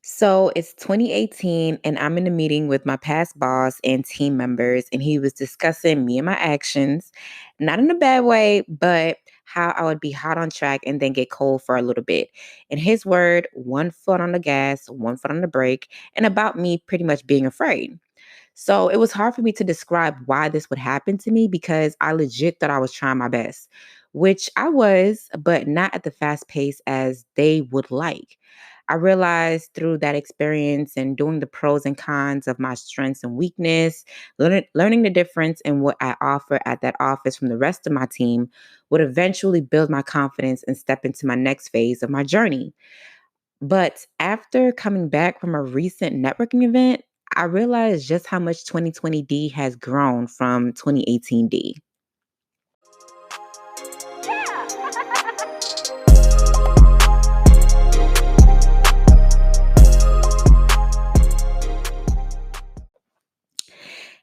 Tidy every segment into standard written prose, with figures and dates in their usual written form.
So it's 2018, and I'm in a meeting with my past boss and team members, and he was discussing me and my actions, not in a bad way, but how I would be hot on track and then get cold for a little bit. In his word, one foot on the gas, one foot on the brake, and about me pretty much being afraid. So it was hard for me to describe why this would happen to me because I legit thought I was trying my best, which I was, but not at the fast pace as they would like. I realized through that experience and doing the pros and cons of my strengths and weakness, learning the difference in what I offer at that office from the rest of my team would eventually build my confidence and step into my next phase of my journey. But after coming back from a recent networking event, I realized just how much 2020 D has grown from 2018 D.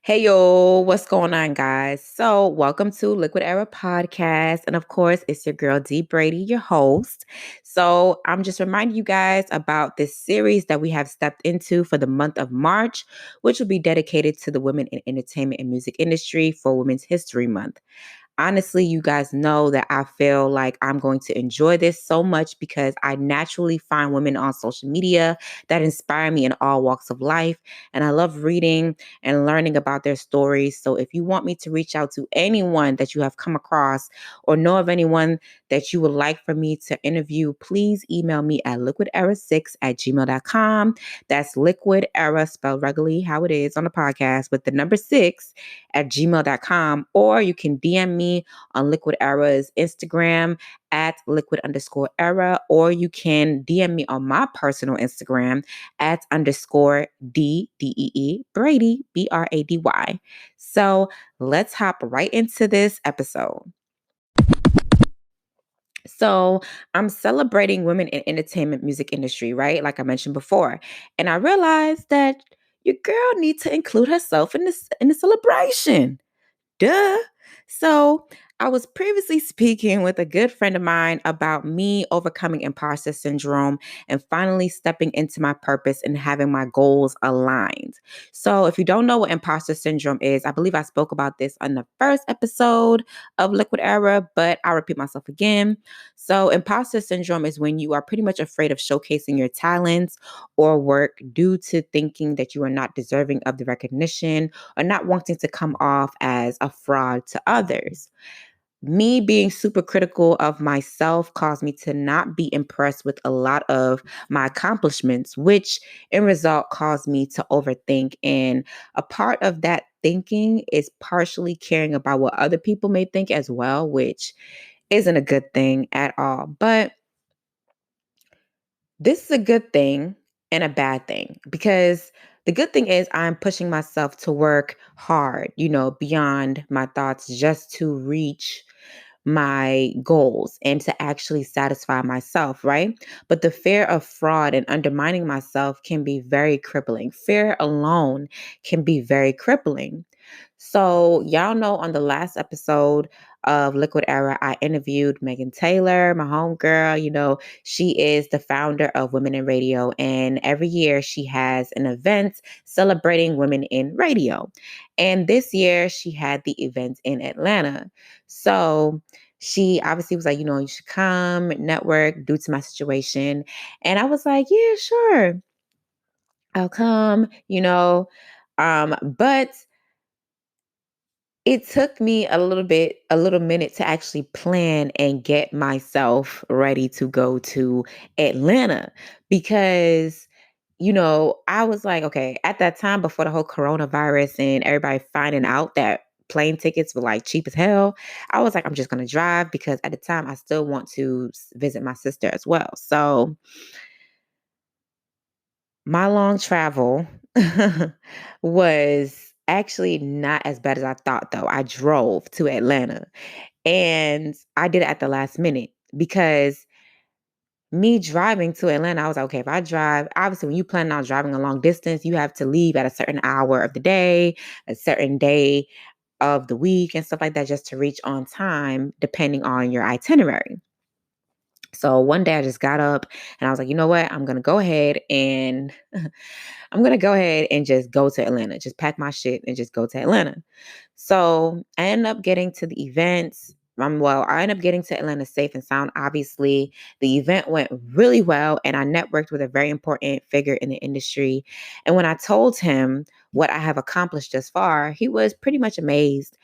Hey yo, what's going on, guys? So, welcome to Liquid Era Podcast. And of course, it's your girl D Brady, your host. So, I'm just reminding you guys about this series that we have stepped into for the month of March, which will be dedicated to the women in entertainment and music industry for Women's History Month. Honestly, you guys know that I feel like I'm going to enjoy this so much because I naturally find women on social media that inspire me in all walks of life. And I love reading and learning about their stories. So if you want me to reach out to anyone that you have come across or know of anyone that you would like for me to interview, please email me at liquidera6@gmail.com. That's liquid era spelled regularly how it is on the podcast with the number 6 at gmail.com, or you can DM me on Liquid Era's Instagram at liquid_era, or you can DM me on my personal Instagram at _DDEE Brady, Brady. So let's hop right into this episode. So I'm celebrating women in entertainment music industry, right? Like I mentioned before. And I realized that your girl needs to include herself in the celebration. Duh. So I was previously speaking with a good friend of mine about me overcoming imposter syndrome and finally stepping into my purpose and having my goals aligned. So if you don't know what imposter syndrome is, I believe I spoke about this on the first episode of Liquid Era, but I'll repeat myself again. So imposter syndrome is when you are pretty much afraid of showcasing your talents or work due to thinking that you are not deserving of the recognition or not wanting to come off as a fraud to others. Me being super critical of myself caused me to not be impressed with a lot of my accomplishments, which in result caused me to overthink. And a part of that thinking is partially caring about what other people may think as well, which isn't a good thing at all. But this is a good thing and a bad thing because the good thing is I'm pushing myself to work hard, beyond my thoughts just to reach my goals and to actually satisfy myself, right? But the fear of fraud and undermining myself can be very crippling. Fear alone can be very crippling. So, y'all know on the last episode of Liquid Era, I interviewed Megan Taylor, my homegirl. She is the founder of Women in Radio. And every year she has an event celebrating women in radio. And this year she had the event in Atlanta. So, she obviously was like, you should come network due to my situation. And I was like, yeah, sure, I'll come. But it took me a little minute to actually plan and get myself ready to go to Atlanta because, I was like, okay, at that time before the whole coronavirus and everybody finding out that plane tickets were like cheap as hell, I was like, I'm just going to drive because at the time I still want to visit my sister as well. So my long travel was actually not as bad as I thought, though. I drove to Atlanta and I did it at the last minute because me driving to Atlanta, I was like, okay, if I drive, obviously, when you plan on driving a long distance, you have to leave at a certain hour of the day, a certain day of the week, and stuff like that, just to reach on time, depending on your itinerary. So one day I just got up and I was like, you know what? I'm going to go ahead and I'm going to go ahead and just go to Atlanta, just pack my shit and just go to Atlanta. So I ended up getting to the events. I ended up getting to Atlanta safe and sound. Obviously, the event went really well, and I networked with a very important figure in the industry. And when I told him what I have accomplished thus far, he was pretty much amazed.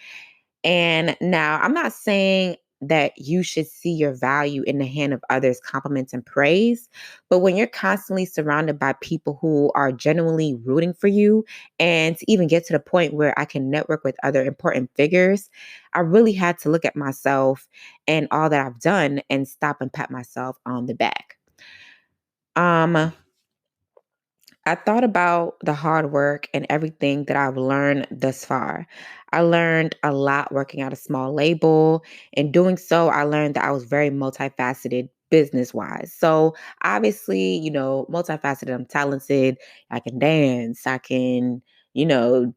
And now I'm not saying that you should see your value in the hand of others' compliments and praise, but when you're constantly surrounded by people who are genuinely rooting for you, and to even get to the point where I can network with other important figures, I really had to look at myself and all that I've done and stop and pat myself on the back. Um, I thought about the hard work and everything that I've learned thus far. I learned a lot working at a small label. In doing so, I learned that I was very multifaceted business wise. So, obviously, multifaceted, I'm talented. I can dance, I can, you know,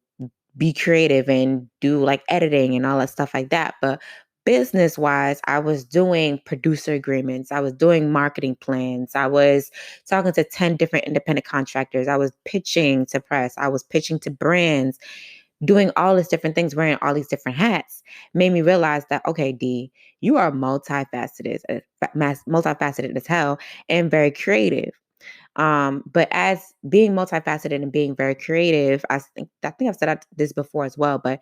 be creative and do like editing and all that stuff like that. But business wise, I was doing producer agreements, I was doing marketing plans, I was talking to 10 different independent contractors, I was pitching to press, I was pitching to brands, doing all these different things, wearing all these different hats, made me realize that, okay, D, you are multifaceted as hell and very creative. But as being multifaceted and being very creative, I think I've said this before as well, but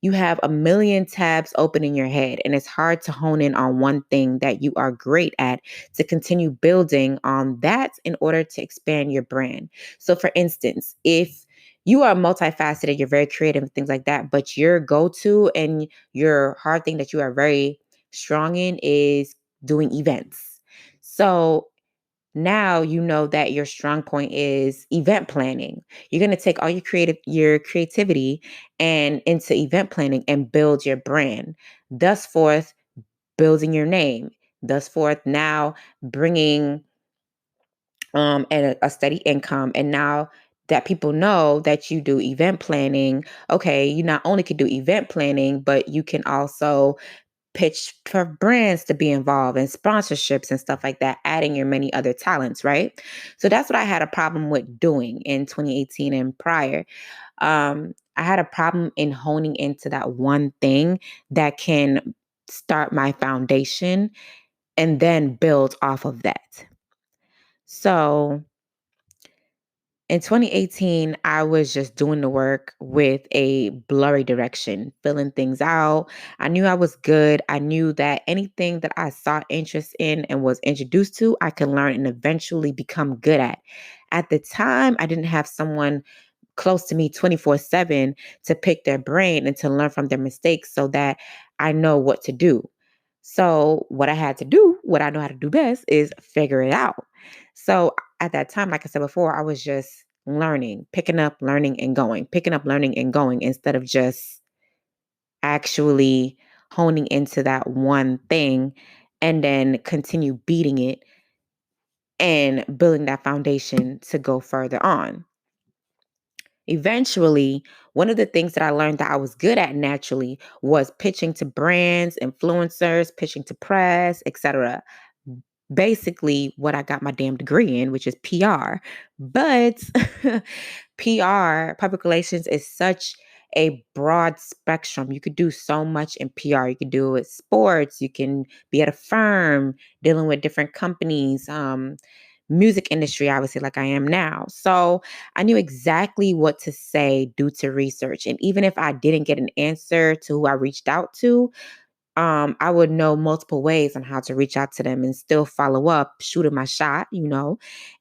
you have a million tabs open in your head, and it's hard to hone in on one thing that you are great at to continue building on that in order to expand your brand. So, for instance, if you are multifaceted, you're very creative and things like that, but your go-to and your hard thing that you are very strong in is doing events. So now you know that your strong point is event planning. You're going to take all your creativity and into event planning and build your brand. Thus forth, building your name. Thus forth, now bringing a steady income. And now that people know that you do event planning, okay, you not only can do event planning, but you can also pitch for brands to be involved in sponsorships and stuff like that, adding your many other talents, right? So that's what I had a problem with doing in 2018 and prior. I had a problem in honing into that one thing that can start my foundation and then build off of that. So in 2018, I was just doing the work with a blurry direction, filling things out. I knew I was good. I knew that anything that I saw interest in and was introduced to, I could learn and eventually become good at. At the time, I didn't have someone close to me 24/7 to pick their brain and to learn from their mistakes so that I know what to do. So, what I had to do, what I know how to do best is figure it out. So, at that time, like I said before, I was just learning, picking up, learning, and going, picking up, learning, and going instead of just actually honing into that one thing and then continue beating it and building that foundation to go further on. Eventually, one of the things that I learned that I was good at naturally was pitching to brands, influencers, pitching to press, etc. Basically, what I got my damn degree in, which is PR. But PR, public relations, is such a broad spectrum. You could do so much in PR. You could do it with sports. You can be at a firm dealing with different companies. Music industry, obviously, like I am now. So I knew exactly what to say due to research. And even if I didn't get an answer to who I reached out to, I would know multiple ways on how to reach out to them and still follow up, shooting my shot.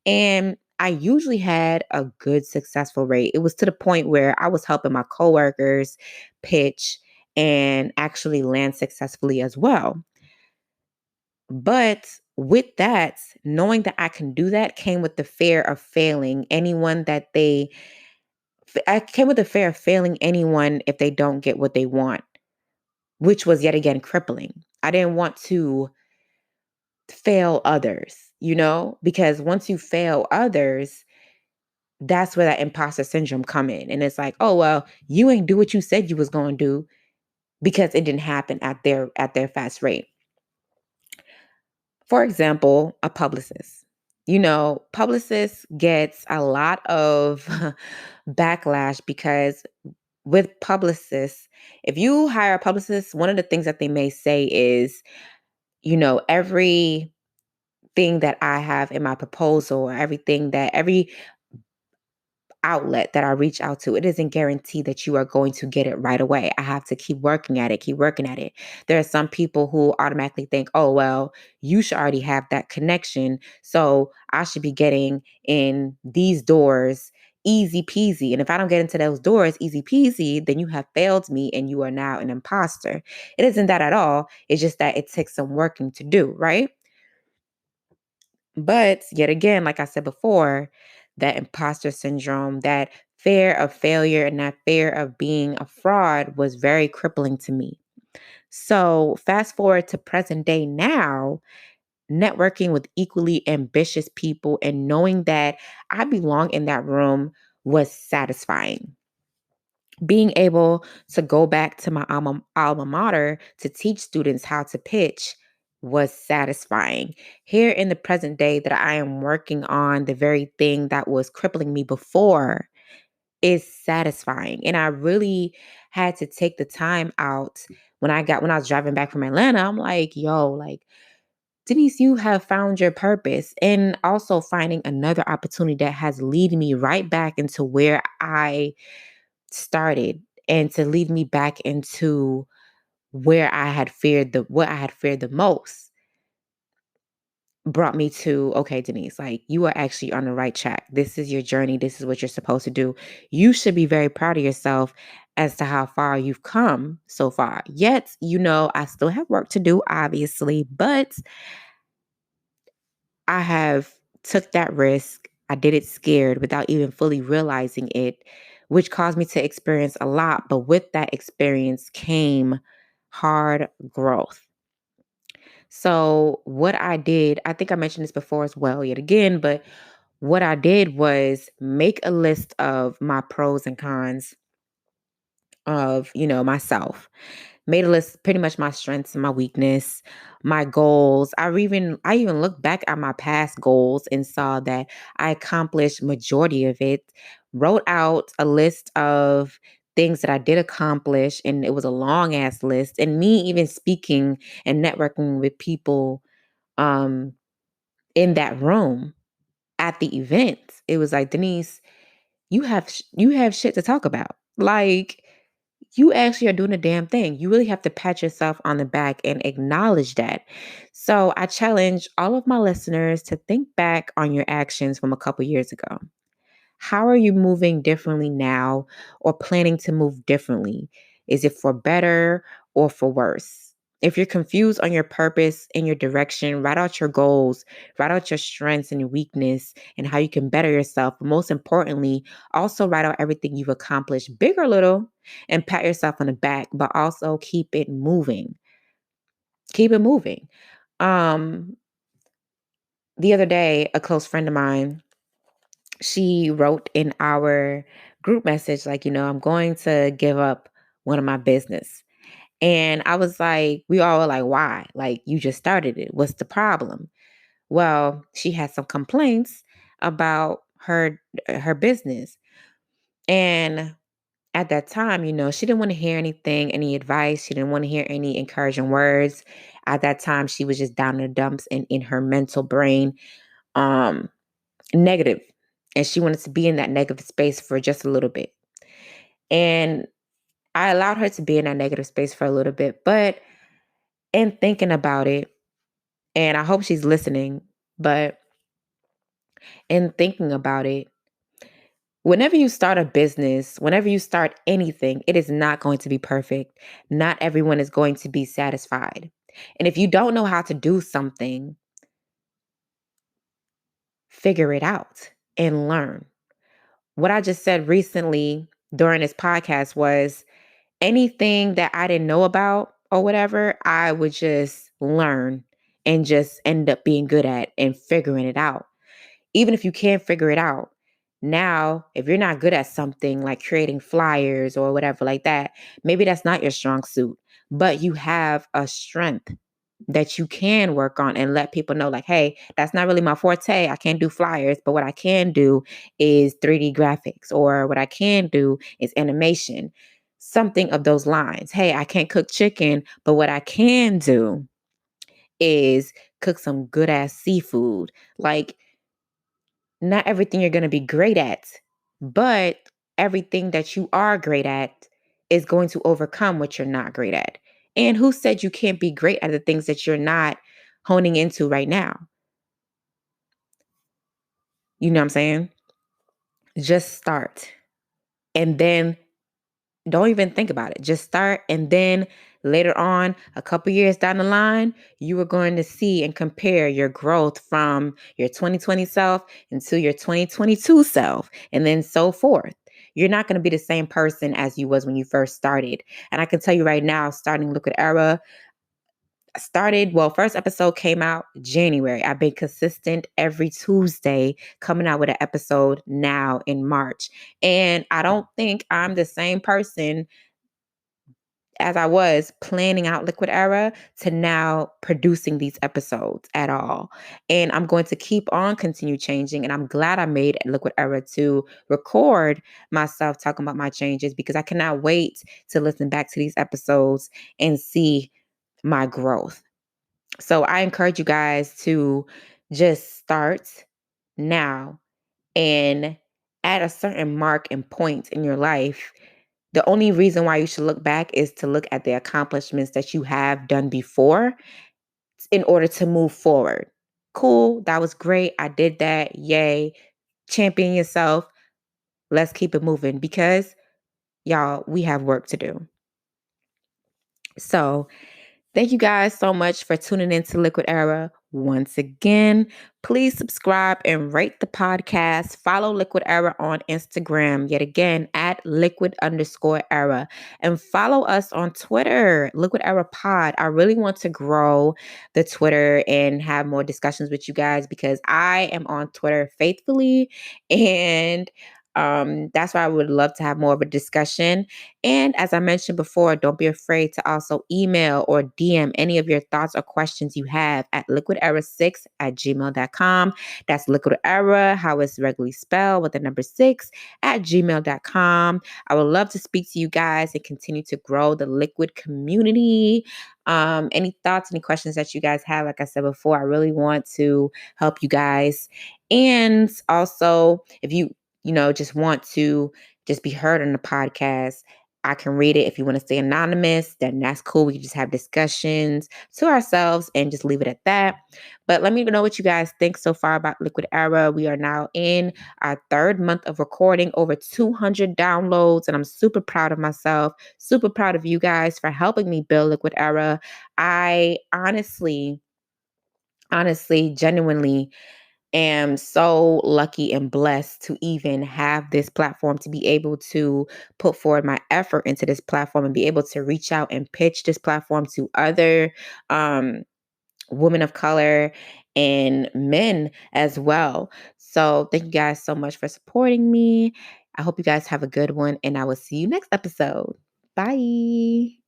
And I usually had a good successful rate. It was to the point where I was helping my coworkers pitch and actually land successfully as well. But with that, knowing that I can do that came with the fear of failing anyone I came with the fear of failing anyone if they don't get what they want, which was yet again crippling. I didn't want to fail others, because once you fail others, that's where that imposter syndrome come in. And it's like, oh, well, you ain't do what you said you was going to do because it didn't happen at their fast rate. For example, a publicist. Publicist gets a lot of backlash because with publicists, if you hire a publicist, one of the things that they may say is, everything that I have in my proposal, or every outlet that I reach out to, it isn't guaranteed that you are going to get it right away. I have to keep working at it, keep working at it. There are some people who automatically think, oh, well, you should already have that connection. So I should be getting in these doors easy peasy. And if I don't get into those doors easy peasy, then you have failed me and you are now an imposter. It isn't that at all. It's just that it takes some working to do, right? But yet again, like I said before, that imposter syndrome, that fear of failure, and that fear of being a fraud was very crippling to me. So, fast forward to present day now, networking with equally ambitious people and knowing that I belong in that room was satisfying. Being able to go back to my alma mater to teach students how to pitch was satisfying. Here in the present day that I am working on the very thing that was crippling me before is satisfying. And I really had to take the time out when I was driving back from Atlanta. I'm like, yo, like, Denise, you have found your purpose, and also finding another opportunity that has leading me right back into where I started, and to lead me back into what I had feared the most brought me to, okay, Denise, like, you are actually on the right track. This is your journey. This is what you're supposed to do. You should be very proud of yourself as to how far you've come so far. Yet, I still have work to do, obviously, but I have took that risk. I did it scared without even fully realizing it, which caused me to experience a lot. But with that experience came hard growth. So, what I did, I think I mentioned this before as well, yet again, but what I did was make a list of my pros and cons of, myself. Made a list, pretty much my strengths and my weakness, my goals. I even looked back at my past goals and saw that I accomplished majority of it. Wrote out a list of things that I did accomplish, and it was a long ass list. And me even speaking and networking with people um in that room at the event, it was like, Denise, you have shit to talk about. Like, you actually are doing a damn thing. You really have to pat yourself on the back and acknowledge that. So I challenge all of my listeners to think back on your actions from a couple years ago. How are you moving differently now, or planning to move differently? Is it for better or for worse? If you're confused on your purpose and your direction, write out your goals, write out your strengths and weakness and how you can better yourself. But most importantly, also write out everything you've accomplished, big or little, and pat yourself on the back, but also keep it moving. Keep it moving. Um, the other day, a close friend of mine, she wrote in our group message, like, I'm going to give up one of my business. And I was like, we all were like, why? Like, you just started it. What's the problem? Well, she had some complaints about her business. And at that time, she didn't want to hear any advice. She didn't want to hear any encouraging words. At that time, she was just down in the dumps and in her mental brain. Um, Negative. And she wanted to be in that negative space for just a little bit. And I allowed her to be in that negative space for a little bit. But in thinking about it, and I hope she's listening, but in thinking about it, whenever you start a business, whenever you start anything, it is not going to be perfect. Not everyone is going to be satisfied. And if you don't know how to do something, figure it out and learn. What I just said recently during this podcast was, anything that I didn't know about or whatever, I would just learn and just end up being good at and figuring it out. Even if you can't figure it out, now, if you're not good at something like creating flyers or whatever like that, maybe that's not your strong suit, but you have a strength. that you can work on and let people know, like, hey, that's not really my forte. I can't do flyers, but what I can do is 3D graphics, or what I can do is animation, something of those lines. Hey, I can't cook chicken, but what I can do is cook some good ass seafood. Like, not everything you're going to be great at, but everything that you are great at is going to overcome what you're not great at. And who said you can't be great at the things that you're not honing into right now? You know what I'm saying? Just start. And then don't even think about it. Just start. And then later on, a couple years down the line, you are going to see and compare your growth from your 2020 self into your 2022 self, and then so forth. You're not going to be the same person as you was when you first started. And I can tell you right now, starting Liquid Era, first episode came out January. I've been consistent every Tuesday coming out with an episode now in March. And I don't think I'm the same person as I was planning out Liquid Era to now producing these episodes at all. And I'm going to keep on continue changing. And I'm glad I made Liquid Era to record myself talking about my changes, because I cannot wait to listen back to these episodes and see my growth. So I encourage you guys to just start now, and at a certain mark and point in your life, the only reason why you should look back is to look at the accomplishments that you have done before in order to move forward. Cool, that was great. I did that. Yay. Champion yourself. Let's keep it moving, because y'all, we have work to do. So, thank you guys so much for tuning into Liquid Era. Once again, please subscribe and rate the podcast. Follow Liquid Era on Instagram, yet again, at liquid_era. And follow us on Twitter, Liquid Era Pod. I really want to grow the Twitter and have more discussions with you guys, because I am on Twitter faithfully. And that's why I would love to have more of a discussion. And as I mentioned before, don't be afraid to also email or DM any of your thoughts or questions you have at liquidera6@gmail.com. That's Liquid Era, how it's regularly spelled, with the number 6 at gmail.com. I would love to speak to you guys and continue to grow the liquid community. Any thoughts, any questions that you guys have, like I said before, I really want to help you guys. And also, if you just want to just be heard on the podcast, I can read it. If you want to stay anonymous, then that's cool. We can just have discussions to ourselves and just leave it at that. But let me know what you guys think so far about Liquid Era. We are now in our 3rd month of recording, over 200 downloads, and I'm super proud of myself, super proud of you guys for helping me build Liquid Era. I honestly, genuinely am so lucky and blessed to even have this platform, to be able to put forward my effort into this platform and be able to reach out and pitch this platform to other women of color and men as well. So thank you guys so much for supporting me. I hope you guys have a good one, and I will see you next episode. Bye.